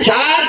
4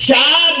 4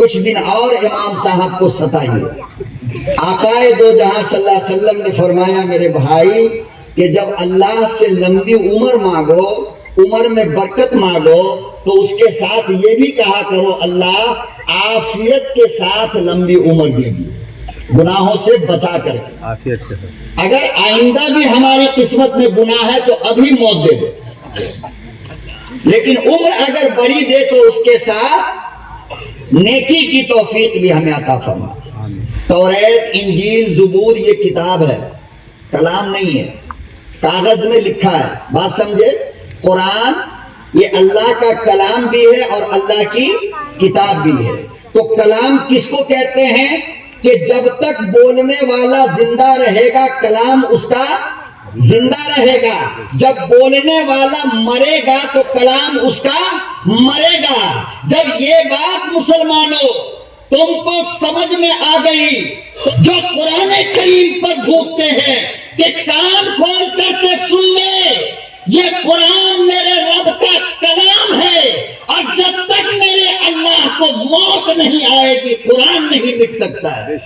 کچھ دن اور امام صاحب کو ستائیے۔ آقائے دو جہاں صلی اللہ علیہ وسلم نے فرمایا میرے بھائی کہ جب اللہ سے لمبی عمر مانگو، عمر میں برکت مانگو، تو اس کے ساتھ یہ بھی کہا کرو اللہ عافیت کے ساتھ لمبی عمر دیجیے، گناہوں سے بچا کر کے۔ اگر آئندہ بھی ہماری قسمت میں گناہ ہے تو ابھی موت دے دے، لیکن عمر اگر بڑی دے تو اس کے ساتھ نیکی کی توفیق بھی ہمیں عطا فرما۔ توریت، انجیل، زبور یہ کتاب ہے، کلام نہیں ہے، کاغذ میں لکھا ہے، بات سمجھے؟ قرآن یہ اللہ کا کلام بھی ہے اور اللہ کی کتاب بھی ہے۔ تو کلام کس کو کہتے ہیں کہ جب تک بولنے والا زندہ رہے گا کلام اس کا زندہ رہے گا، جب بولنے والا مرے گا تو کلام اس کا مرے گا۔ جب یہ بات مسلمانوں تم کو سمجھ میں آ گئی، جو قرآن کریم پر بھوکتے ہیں کہ کان کھول کر کے سن لے، یہ قرآن میرے رب کا کلام ہے، اور جب تک میرے اللہ کو موت نہیں آئے گی قرآن نہیں مٹ سکتا ہے۔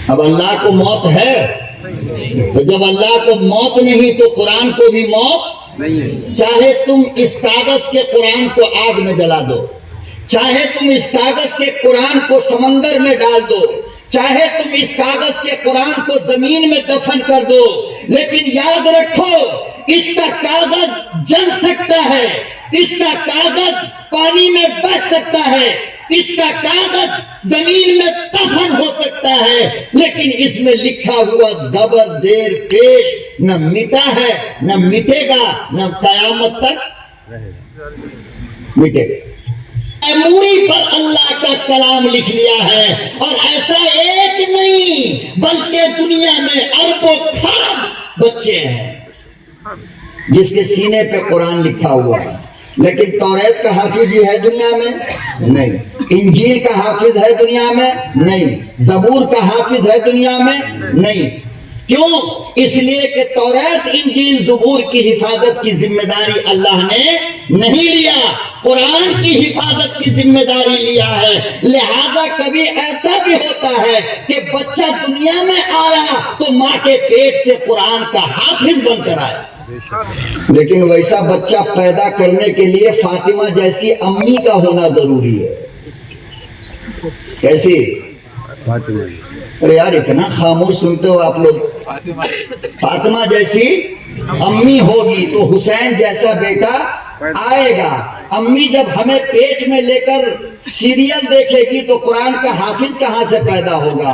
اب اللہ کو موت ہے، تو جب اللہ کو موت نہیں تو قرآن کو بھی موت نہیں۔ چاہے تم اس کاغذ کے قرآن کو آگ میں جلا دو، چاہے تم اس کاغذ کے قرآن کو سمندر میں ڈال دو، چاہے تم اس کاغذ کے قرآن کو زمین میں دفن کر دو، لیکن یاد رکھو اس کا کاغذ جل سکتا ہے، اس کا کاغذ پانی میں بہہ سکتا ہے، اس کا کاغذ زمین میں دفن ہو سکتا ہے، لیکن اس میں لکھا ہوا زبر زیر پیش نہ مٹا ہے نہ مٹے گا، نہ قیامت تک مٹے گا۔ موری پر اللہ کا کلام لکھ لیا ہے، اور ایسا ایک نہیں بلکہ دنیا میں اربوں کھرب بچے ہیں جس کے سینے پہ قرآن لکھا ہوا ہے، لیکن توریت کا حافظ یہ ہے دنیا میں نہیں، انجیل کا حافظ ہے دنیا میں نہیں، زبور کا حافظ ہے دنیا میں نہیں۔ کیوں؟ اس لیے کہ توریت، انجیل، زبور کی حفاظت کی ذمہ داری اللہ نے نہیں لیا، قرآن کی حفاظت کی ذمہ داری لیا ہے۔ لہذا کبھی ایسا بھی ہوتا ہے کہ بچہ دنیا میں آیا تو ماں کے پیٹ سے قرآن کا حافظ بن کر آیا، لیکن ویسا بچہ پیدا کرنے کے لیے فاطمہ جیسی امی کا ہونا ضروری ہے۔ کیسی؟ ارے یار اتنا خاموش سنتے ہو آپ لوگ۔ فاطمہ جیسی امی ہوگی تو حسین جیسا بیٹا آئے گا۔ امی جب ہمیں پیٹ میں لے کر سیریل دیکھے گی تو قرآن کا حافظ کہاں سے پیدا ہوگا؟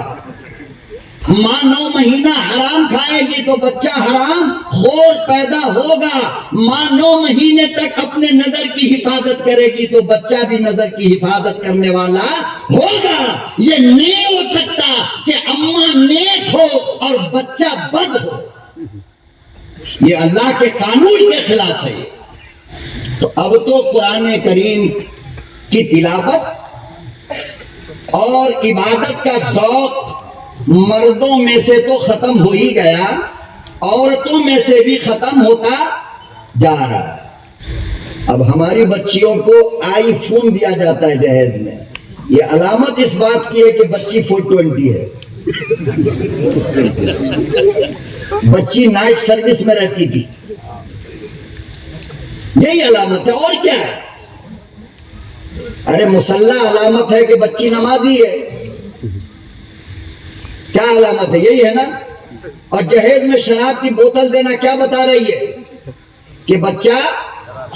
ماں 9 مہینہ حرام کھائے گی تو بچہ حرام خور پیدا ہوگا۔ ماں 9 مہینے تک اپنے نظر کی حفاظت کرے گی تو بچہ بھی نظر کی حفاظت کرنے والا ہوگا۔ یہ نہیں ہو سکتا کہ اماں نیک ہو اور بچہ بد ہو، یہ اللہ کے قانون کے خلاف ہے۔ تو اب تو قرآن کریم کی تلاوت اور عبادت کا ذوق مردوں میں سے تو ختم ہو ہی گیا، عورتوں میں سے بھی ختم ہوتا جا رہا ہے۔ اب ہماری بچیوں کو آئی فون دیا جاتا ہے جہیز میں، یہ علامت اس بات کی ہے کہ بچی 420 ہے۔ بچی نائٹ سروس میں رہتی تھی، یہی علامت ہے اور کیا ہے؟ ارے مسلح علامت ہے کہ بچی نمازی ہے، کیا علامت ہے؟ یہی ہے نا۔ اور جہیز میں شراب کی بوتل دینا کیا بتا رہی ہے؟ کہ بچہ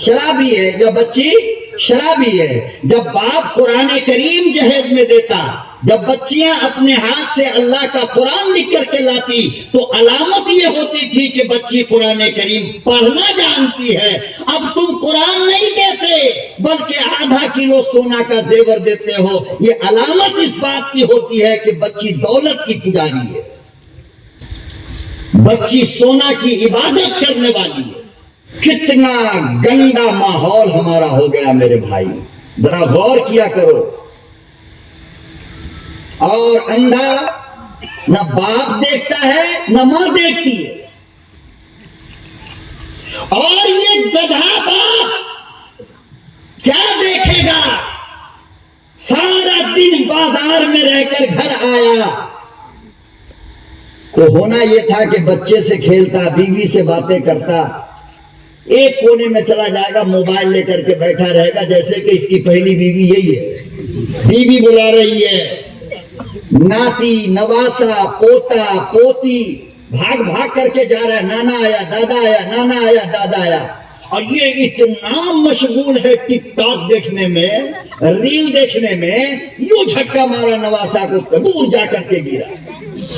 شرابی ہے یا بچی شرابی ہے۔ جب باپ قرآن کریم جہیز میں دیتا، جب بچیاں اپنے ہاتھ سے اللہ کا قرآن لکھ کر کے لاتی تو علامت یہ ہوتی تھی کہ بچی قرآن کریم پڑھنا جانتی ہے۔ اب تم قرآن نہیں دیتے بلکہ آدھا کلو سونا کا زیور دیتے ہو، یہ علامت اس بات کی ہوتی ہے کہ بچی دولت کی پجاری ہے، بچی سونا کی عبادت کرنے والی ہے۔ کتنا گندا ماحول ہمارا ہو گیا میرے بھائی، ذرا غور کیا کرو۔ اور اندھا نہ باپ دیکھتا ہے نہ ماں دیکھتی ہے، اور یہ گدھا باپ کیا دیکھے گا؟ بازار میں رہ کر گھر آیا تو ہونا یہ تھا کہ بچے سے کھیلتا، بیوی سے باتیں کرتا، ایک کونے میں چلا جائے گا، موبائل لے کر کے بیٹھا رہے گا جیسے کہ اس کی پہلی بیوی یہی ہے، بیوی بلا رہی ہے، ناتی نواسا پوتا پوتی بھاگ بھاگ کر کے جا رہا ہے، نانا آیا دادا آیا، نانا آیا دادا آیا، اور یہ اتنا مشغول ہے ٹک ٹاک دیکھنے میں، ریل دیکھنے میں، یوں جھٹکا مارا نواسا کو، دور جا کر کے گرا.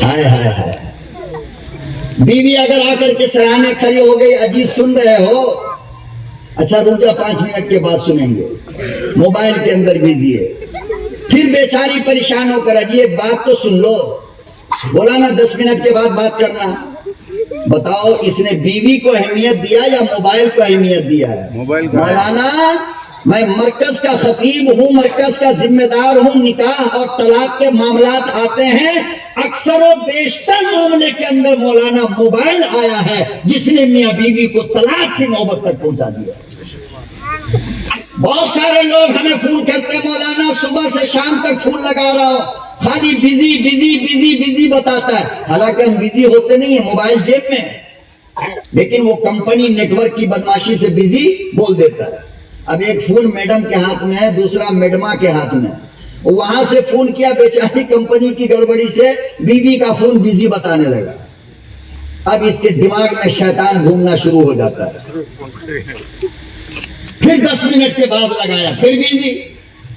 ہائے ہائے ہائے. بیوی اگر آ کر کے سراہنے کھڑی ہو گئی، اجی سن رہے ہو؟ اچھا رک جا 5 منٹ کے بعد سنیں گے. موبائل کے اندر بزی ہے. پھر بیچاری پریشان ہو کر اجی ایک بات تو سن لو. بولا نا 10 منٹ کے بعد بات کرنا. بتاؤ اس نے بیوی کو اہمیت دیا یا موبائل کو اہمیت دیا ہے؟ مولانا میں مرکز کا خطیب ہوں، مرکز کا ذمہ دار ہوں. نکاح اور طلاق کے معاملات آتے ہیں، اکثر و بیشتر معاملے کے اندر مولانا موبائل آیا ہے جس نے میاں بیوی کو طلاق کی نوبت تک پہنچا دیا. بہت سارے لوگ ہمیں فون کرتے ہیں، مولانا صبح سے شام تک فون لگا رہا ہوں، خالی بزی بزی بزی بزی بتاتا ہے. حالانکہ ہم بزی ہوتے نہیں ہیں، موبائل جیب میں، لیکن وہ کمپنی نیٹ ورک کی بدماشی سے بزی بول دیتا ہے. اب ایک فون میڈم کے ہاتھ میں ہے، دوسرا میڈما کے ہاتھ میں. وہاں سے فون کیا، بیچاری کمپنی کی گڑبڑی سے بیوی کا فون بزی بتانے لگا. اب اس کے دماغ میں شیطان گھومنا شروع ہو جاتا ہے. پھر 10 منٹ کے بعد لگایا، پھر بزی.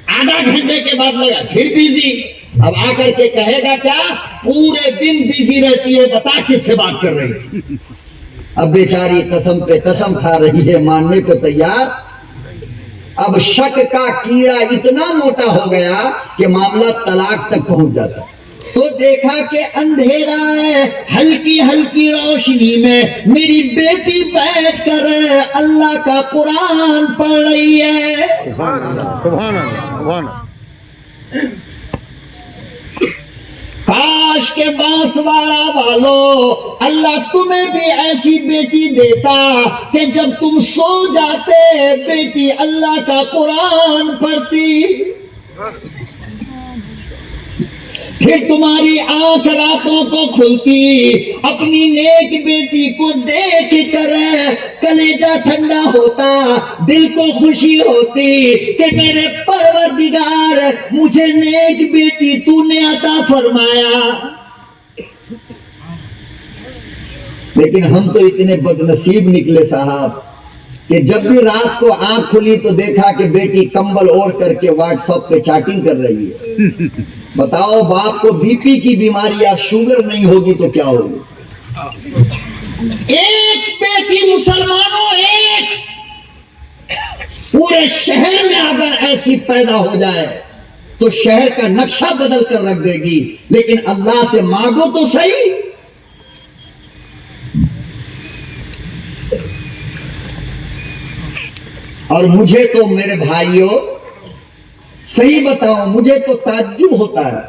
آدھا گھنٹے کے بعد لگا، پھر بزی. اب آ کر کے کہے گا کیا؟ پورے دن بزی رہتی ہے، بتا کس سے بات کر رہی. اب بیچاری قسم پہ قسم کھا رہی ہے، ماننے کو تیار. اب شک کا کیڑا اتنا موٹا ہو گیا کہ معاملہ طلاق تک پہنچ جاتا. تو دیکھا کہ اندھیرا ہے، ہلکی ہلکی روشنی میں میری بیٹی بیٹھ کر اللہ کا قرآن پڑھ رہی ہے. سبحان اللہ سبحان اللہ سبحان اللہ. کاش کے بانسواڑا والو اللہ تمہیں بھی ایسی بیٹی دیتا کہ جب تم سو جاتے بیٹی اللہ کا قرآن پڑھتی. پھر تمہاری آنکھ راتوں کو کھلتی، اپنی نیک بیٹی کو دیکھ کر کلیجہ ٹھنڈا ہوتا، دل کو خوشی ہوتی کہ میرے پروردگار مجھے نیک بیٹی تو نے عطا فرمایا. لیکن ہم تو اتنے بدنصیب نکلے صاحب کہ جب بھی رات کو آنکھ کھلی تو دیکھا کہ بیٹی کمبل اوڑھ کر کے واٹس ایپ پہ چیٹنگ کر رہی ہے. بتاؤ باپ کو بی پی کی بیماری یا شوگر نہیں ہوگی تو کیا ہوگی؟ ایک بیٹی مسلمانوں، ایک پورے شہر میں اگر ایسی پیدا ہو جائے تو شہر کا نقشہ بدل کر رکھ دے گی. لیکن اللہ سے مانگو تو صحیح. اور مجھے تو میرے بھائیوں صحیح بتاؤں، مجھے تو تعجب ہوتا ہے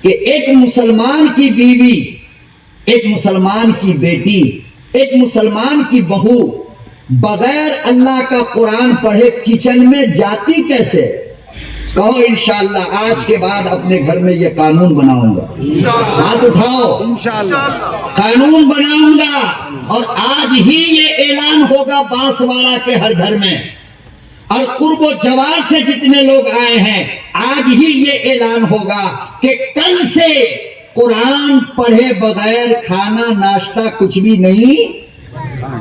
کہ ایک مسلمان کی بیوی، ایک مسلمان کی بیٹی، ایک مسلمان کی بہو بغیر اللہ کا قرآن پڑھے کچن میں جاتی کیسے؟ کہو انشاءاللہ آج کے بعد اپنے گھر میں یہ قانون بناؤں گا. ہاتھ اٹھاؤ، قانون بناؤں گا. اور آج ہی یہ اعلان ہوگا بانسواڑا کے ہر گھر میں، اور قرب و جوار سے جتنے لوگ آئے ہیں آج ہی یہ اعلان ہوگا کہ کل سے قرآن پڑھے بغیر کھانا ناشتہ کچھ بھی نہیں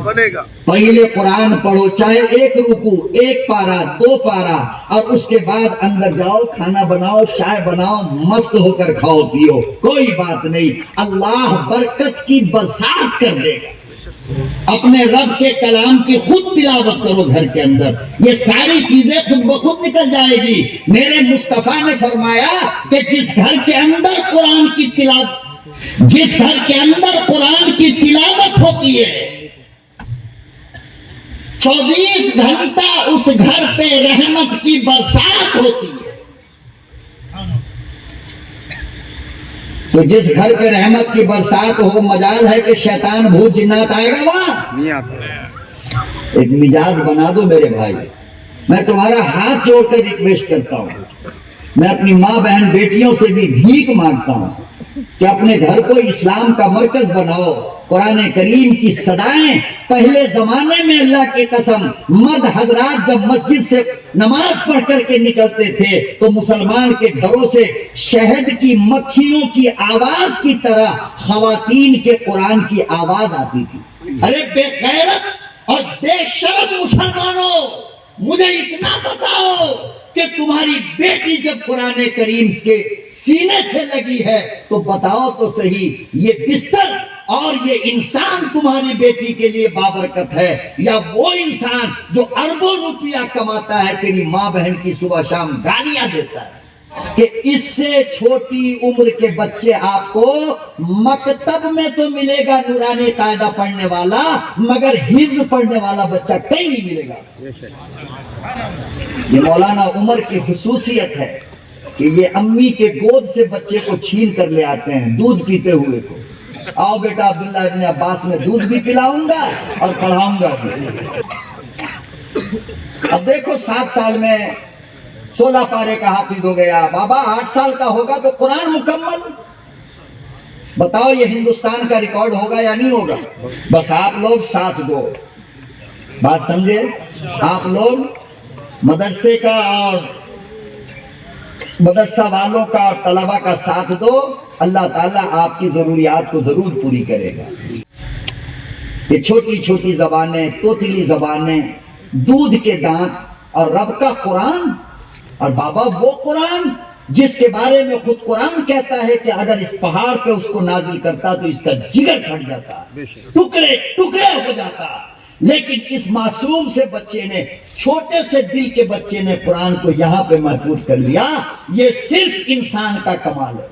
بنے گا. پہلے قرآن پڑھو، چاہے 1 رکوع، 1 پارہ، 2 پارہ، اور اس کے بعد اندر جاؤ، کھانا بناؤ، چائے بناؤ، مست ہو کر کھاؤ پیو، کوئی بات نہیں. اللہ برکت کی برسات کر دے گا. اپنے رب کے کلام کی خود تلاوت کرو گھر کے اندر، یہ ساری چیزیں خود بخود نکل جائے گی. میرے مصطفیٰ نے فرمایا کہ جس گھر کے اندر قرآن کی تلاوت ہوتی ہے 24 گھنٹہ اس گھر پہ رحمت کی برسات ہوتی ہے. تو جس گھر پہ رحمت کی برسات ہو، مجال ہے کہ شیطان بھوت جنات آئے گا وہاں نہیں آتا. ایک مزاج بنا دو میرے بھائی. میں تمہارا ہاتھ جوڑ کر ریکویسٹ کرتا ہوں، میں اپنی ماں بہن بیٹیوں سے بھی بھیک مانگتا ہوں کہ اپنے گھر کو اسلام کا مرکز بناؤ. قرآن کریم کی صدائیں پہلے زمانے میں اللہ کی قسم مرد حضرات جب مسجد سے نماز پڑھ کر کے نکلتے تھے تو مسلمان کے گھروں سے شہد کی مکھیوں کی آواز کی طرح خواتین کے قرآن کی آواز آتی تھی. ارے بے غیرت اور بے شرم مسلمانوں، مجھے اتنا بتاؤ کہ تمہاری بیٹی جب قرآن کریم کے سینے سے لگی ہے تو بتاؤ تو صحیح، یہ بستر اور یہ انسان تمہاری بیٹی کے لیے بابرکت ہے یا وہ انسان جو اربوں روپیہ کماتا ہے تیری ماں بہن کی صبح شام گالیاں دیتا ہے؟ کہ اس سے چھوٹی عمر کے بچے آپ کو مکتب میں تو ملے گا نورانی قاعدہ پڑھنے والا، مگر حفظ پڑھنے والا بچہ کہیں نہیں ملے گا. یہ مولانا عمر کی خصوصیت ہے کہ یہ امی کے گود سے بچے کو چھین کر لے آتے ہیں دودھ پیتے ہوئے کو. آؤ بیٹا عبداللہ ابن عباس میں دودھ بھی پلاؤں گا اور پڑھاؤں گا بھی. اب دیکھو 7 سال میں 16 پارے کا حافظ ہو گیا، بابا 8 سال کا ہوگا تو قرآن مکمل. بتاؤ یہ ہندوستان کا ریکارڈ ہوگا یا نہیں ہوگا؟ بس آپ لوگ ساتھ دو. بات سمجھے؟ آپ لوگ مدرسے کا اور مدرسہ والوں کا اور طلبہ کا ساتھ دو، اللہ تعالیٰ آپ کی ضروریات کو ضرور پوری کرے گا. یہ چھوٹی چھوٹی زبانیں، توتلی زبانیں، دودھ کے دانت اور رب کا قرآن. اور بابا وہ قرآن جس کے بارے میں خود قرآن کہتا ہے کہ اگر اس پہاڑ پہ اس کو نازل کرتا تو اس کا جگر پھٹ جاتا، ٹکڑے ٹکڑے ہو جاتا. لیکن اس معصوم سے بچے نے، چھوٹے سے دل کے بچے نے قرآن کو یہاں پہ محفوظ کر لیا. یہ صرف انسان کا کمال ہے.